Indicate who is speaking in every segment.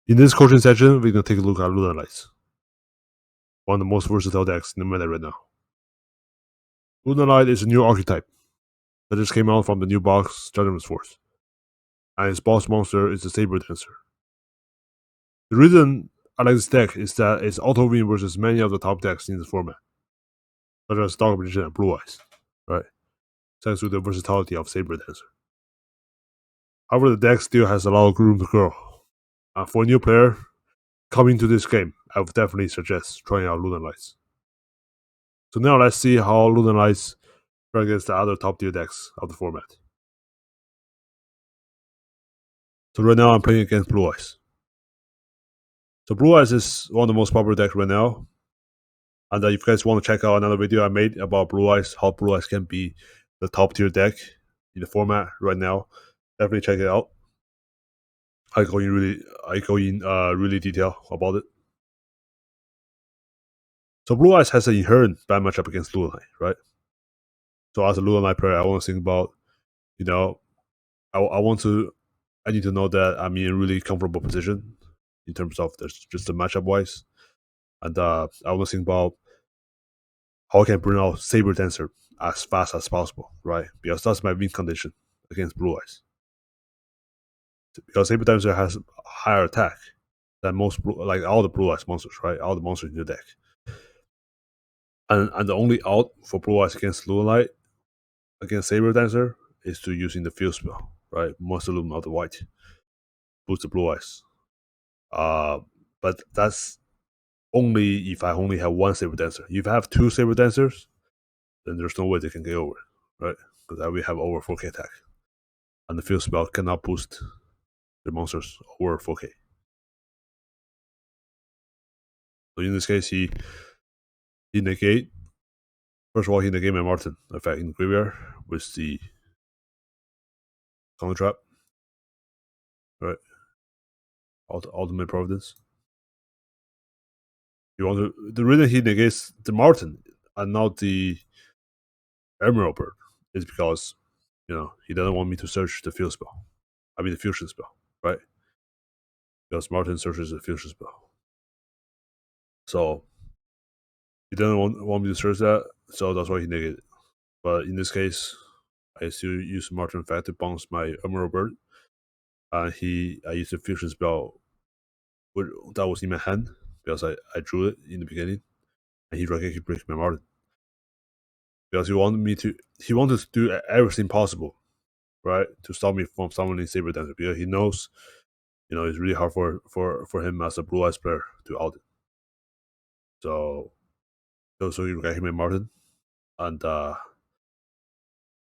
Speaker 1: In this coaching section, we're going to take a look at Lunalights, one of the most versatile decks in the meta right now. Lunalight is a new archetype that just came out from the new box Judgment Force, and its boss monster is the Saber Dancer. The reason I like this deck is that it's auto-win versus many of the top decks in this format, such as Dark Magician and Blue Eyes, right? Thanks to the versatility of Saber Dancer. However, the deck still has a lot of room to grow. For a new player coming to this game, I would definitely suggest trying out Lunalights. So now let's see how Lunalights fare against the other top tier decks of the format. So right now I'm playing against Blue Eyes. So Blue Eyes is one of the most popular decks right now. And if you guys want to check out another video I made about Blue Eyes, how Blue Eyes can be the top tier deck in the format right now, definitely check it out. I go in really detail about it. So Blue Eyes has an inherent bad matchup against Lunalight, right? So as a Lunalight player, I want to think about, I need to know that I'm in a really comfortable position in terms of just the matchup wise, and I want to think about how I can bring out Saber Dancer as fast as possible, right? Because that's my win condition against Blue Eyes. Because Saber Dancer has higher attack than like all the Blue Eyes monsters, right? All the monsters in the deck. And the only out for Blue Eyes against Lunalight, against Saber Dancer, is to using the field spell, right? Monster Loom of the White. Boost the Blue Eyes. But that's only if I only have one Saber Dancer. If I have two Saber Dancers, then there's no way they can get over, right? Because I will have over 4k attack. And the field spell cannot boost the monsters over 4k. So in this case, he negate. First of all, he negate my Martin effect in the graveyard with the counter trap, right? Ultimate Providence. The reason he negates the Martin and not the Emerald Bird is because he doesn't want me to search the field spell. I mean the fusion spell, right? Because Martin searches the fusion spell. So he doesn't want me to search that, so that's why he negated. But in this case, I still use Martin effect to bounce my Emerald Bird. And I used the fusion spell that was in my hand because I drew it in the beginning, and he tried to break my Martin. Because he wanted to do everything possible, right, to stop me from summoning Saber Dancer, because he knows, it's really hard for him as a Blue Eyes player to out it. So he got him in Martin, and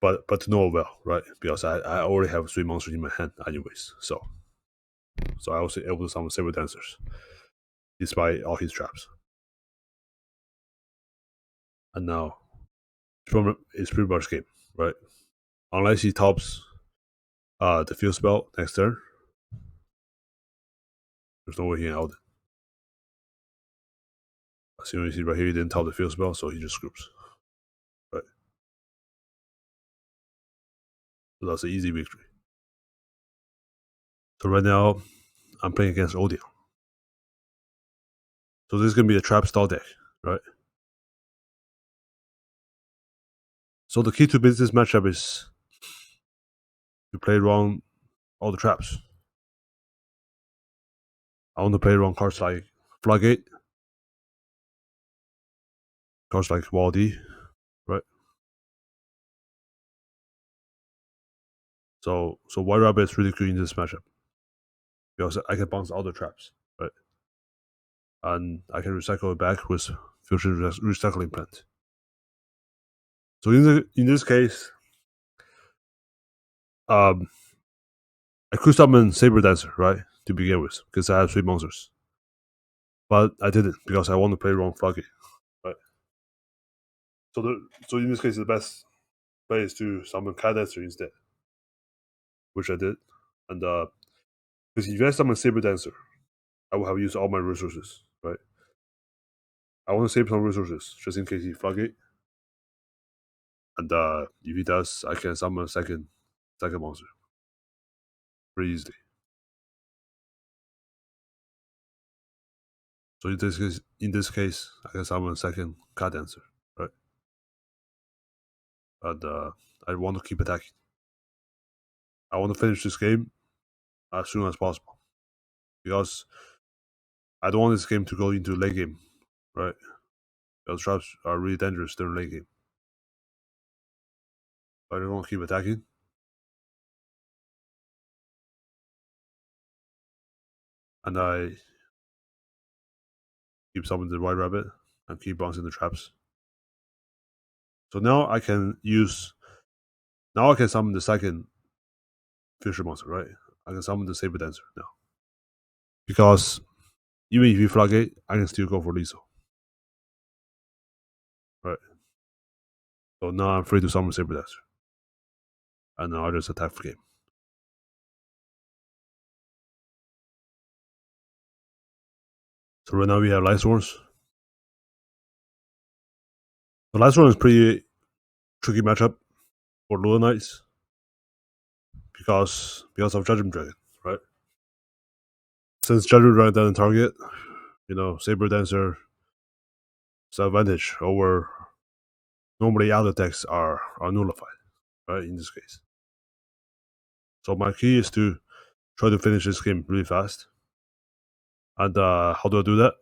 Speaker 1: but to no avail, right? Because I already have 3 monsters in my hand anyways, so I was able to summon Saber Dancers despite all his traps. And now it's pretty much game, right? Unless he tops the field spell next turn, there's no way he can out it. As you see right here, he didn't top the field spell, so he just groups. Right. So that's an easy victory. So right now, I'm playing against Odeon. So this is going to be a trap style deck, right? So the key to this matchup is to play around all the traps. I want to play around cards like Floodgate, cards like Waldy, right? So White Rabbit is really good in this matchup because I can bounce all the traps, right? And I can recycle it back with Fusion Recycling Plant. So in this case, I could summon Saber Dancer, right, to begin with, because I have 3 monsters. But I didn't because I want to play around Floodgate, right? So in this case, the best play is to summon Cat Dancer instead, which I did. And because if I summon Saber Dancer, I will have used all my resources, right? I want to save some resources just in case he Floodgate. And if he does, I can summon a second monster pretty easily. So in this case, I can summon a second Cat Dancer, right? And I want to keep attacking. I want to finish this game as soon as possible because I don't want this game to go into late game, right? Those traps are really dangerous during late game. I just want to keep attacking. And I keep summoning the White Rabbit and keep bouncing the traps. So now I can summon the second Fisher monster, right? I can summon the Saber Dancer now. Because even if you floodgate, I can still go for Lethal. Right. So now I'm free to summon Saber Dancer. And now I just attack for game. So right now we have Lightsworns. The Lightsworn is pretty tricky matchup for Lunalights because of Judgment Dragon, right? Since Judgment Dragon doesn't target, Saber Dancer is an advantage over normally other decks are nullified, right? In this case. So my key is to try to finish this game really fast. And how do I do that?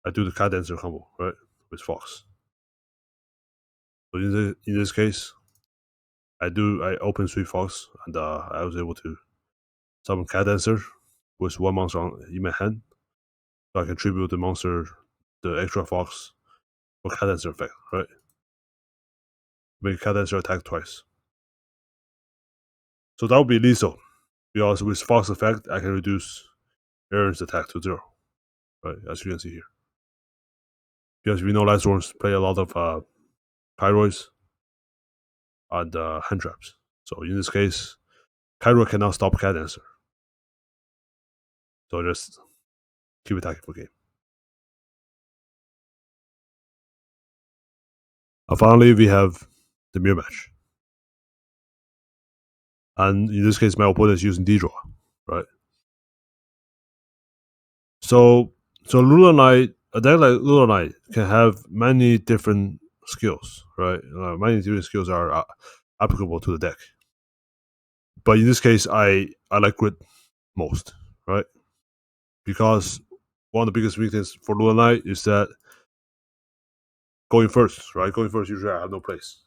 Speaker 1: I do the Cat Dancer combo, right? With Fox. So in this case, I open Sweet Fox and I was able to summon Cat Dancer with one monster in my hand. So I can tribute the monster, the extra Fox for Cat Dancer effect, right? Make Cat Dancer attack twice. So that would be lethal. Because with Fox effect, I can reduce Aaron's attack to 0. Right, as you can see here. Because we know Lightsworns play a lot of Pyroids and hand traps. So in this case, Cairo cannot stop Cat Dancer. So just keep attacking for game. And finally, we have the mirror match. And in this case, my opponent is using D-Draw, right? So Lunalight, a deck like Lunalight can have many different skills, right? Many different skills are applicable to the deck. But in this case, I like Grid most, right? Because one of the biggest weaknesses for Lunalight is that going first, right? Going first, usually I have no place.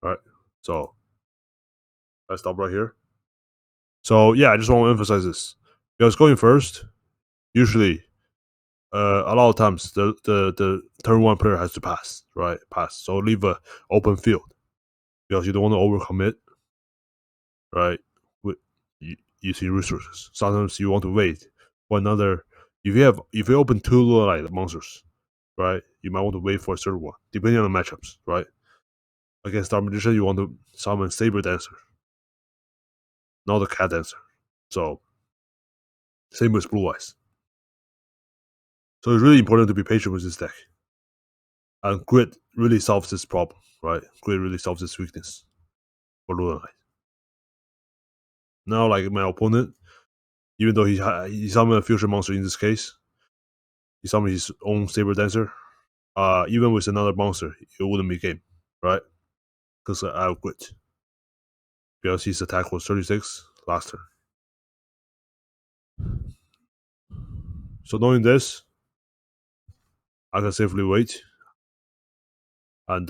Speaker 1: Right? So I stop right here. So yeah, I just want to emphasize this. Because going first, usually a lot of times the turn one player has to pass, right? Pass. So leave a open field. Because you don't want to overcommit, right? With using resources. Sometimes you want to wait for another if you open two Lunalight monsters, right? You might want to wait for a third one, depending on the matchups, right? Against Star Magician, you want to summon Saber Dancer, not the Cat Dancer. So same with Blue Eyes. So it's really important to be patient with this deck. And Grid really solves this problem, right? Grid really solves this weakness for Lunalight. Now, like my opponent, even though he summoned a fusion monster in this case, he summoned his own Saber Dancer. Even with another monster, it wouldn't be game, right? Because I have Grid. Because his attack was 36 last turn. So knowing this, I can safely wait and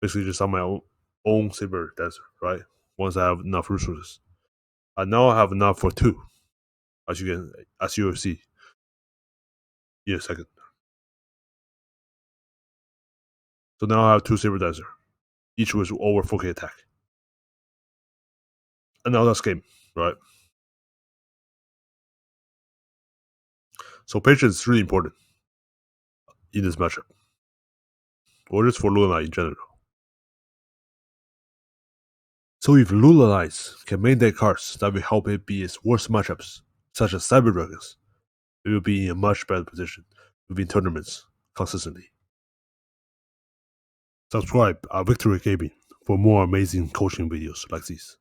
Speaker 1: basically just summon my own Saber Dancer, right? Once I have enough resources. And now I have enough for 2, as you will see in a second. So now I have 2 Saber Dancer, each with over 4k attack. And now that's game, right? So patience is really important in this matchup, or just for Luna in general. So if Lunalights can make their cards that will help it beat its worst matchups, such as Cyber Dragons, it will be in a much better position to win tournaments consistently. Subscribe our Victory Gaming for more amazing coaching videos like these.